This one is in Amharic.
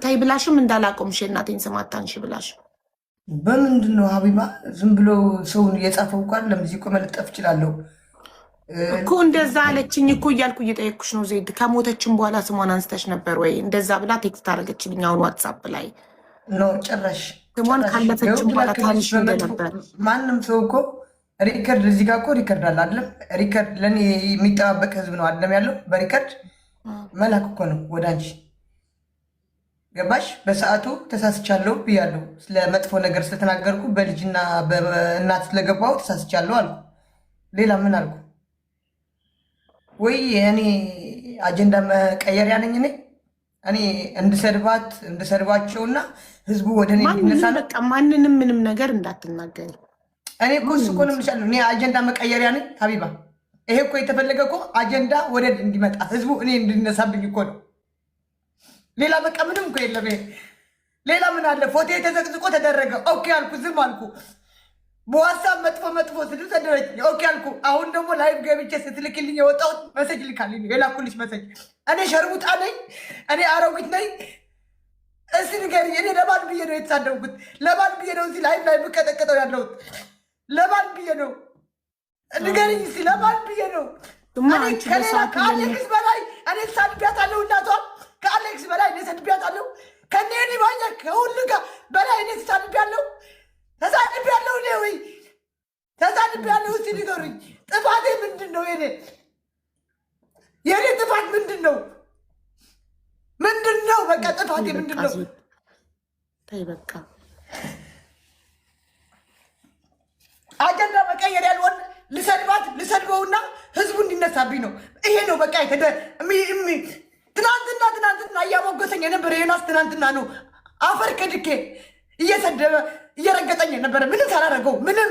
ታይ ብላሽም እንዳላቆምሽ እናቴን ስም አታንሺ ብላሽ በምንድን ነው ሀቢባ ዝም ብሎ ሰውን እየጻፈው እንኳን ለምዚህ እኮ መለጠፍ እችላለሁ እኮ እንደዛ አለችኝ እኮ እያልኩ እየጠየኩሽ ነው ዜድ ከሞተችን በኋላ ስሟን አንስተሽ ነበር ወይ እንደዛ ብላ ቴክስት አደረገችልኝ አሁን ዋትሳፕ ላይ ነው ጭራሽ ስሟን ካለፈችን በኋላ ታንሽ ነበር ማንም ሰው እኮ ሪከርድ እዚህ ጋር እኮ ሪከርድ አለ አይደለም ሪከርድ ለኔ የሚጠባበቅ ህዝብ ነው አይደለም ያለው በሪከርድ መላክ እኮ ነው ወደ አንቺ ገባሽ በሰዓቱ ተሳስቻለሁ ብያለሁ ስለ መጥፎ ነገር ስለተናገርኩ በልጅና በእናት ስለገባው ተሳስቻለሁ አልኩ ሌላ ምን አልኩ ወይ እኔ አጀንዳ መቀየሪያ ነኝ እኔ እንድሰድባቸውና ህዝቡ ወደ እኔ እንዲነሳ በቃ ማንንም ምንም ነገር እንዳትናገሪ እኔ እኮ እሱ እኮ ነው የምልሻለሁ እኔ አጀንዳ መቀየሪያ ነኝ ሀቢባ ይሄ እኮ የተፈለገ እኮ አጀንዳ ወደ እንዲመጣ ህዝቡ እኔ እንድነሳብኝ እኮ ነው ሌላ በቃ ምንም እኮ የለም ሌላ ምን አለ ፎቶ የተዘቅዝቆ ተደረገ ኦኬ አልኩ ዝም አልኩ በዋትስአፕ መጥፎ ስሉ ተደረገ ኦኬ አልኩ አሁን ደግሞ ላይቭ ገብቼ ስትልክልኝ የወጣሁት መሰጅ ልካልኝ የላኩልሽ መሰጅ እኔ ሸርሙጣ ነኝ እኔ አሮጊት ነኝ እስኪ ንገሪኝ እኔ ለማን ብዬ ነው የተሳደብኩት ለማን ብዬ ነው እዚህ ላይቭ ላይ የምቀጠቀጠው ያለሁት ለማን ብዬ ነው ንገሪኝ እስኪ ለማን ብዬ ነው ከሌላ ከአሌክስ በላይ እኔ ተሳድቢያታለሁ እናቷን ከአሌክስ በላይ እኔ ሰድቢያታለሁ ከኔኒ ባኛ ከሁሉ ጋር በላይ እኔ ተሳድቢያለሁ እኔ ወይ ተሳድቢያለሁ እስኪ ንገሩኝ ጥፋቴ ምንድን ነው የኔ ጥፋት ምንድን ነው በቃ ጥፋቴ ምንድን ነው ታይ በቃ አጀንዳ መቀየር ያልሆን ልሰድበውና ህዝቡ እንዲነሳብኝ ነው ይሄ ነው በቃ ትናንትና እያሞገሰኝ የነበረ ዮናስ ትናንትና ነው አፈር ከድኬ እየሰደበ እየረገጠኝ ነበረ ምንም ሳላረገው ምንም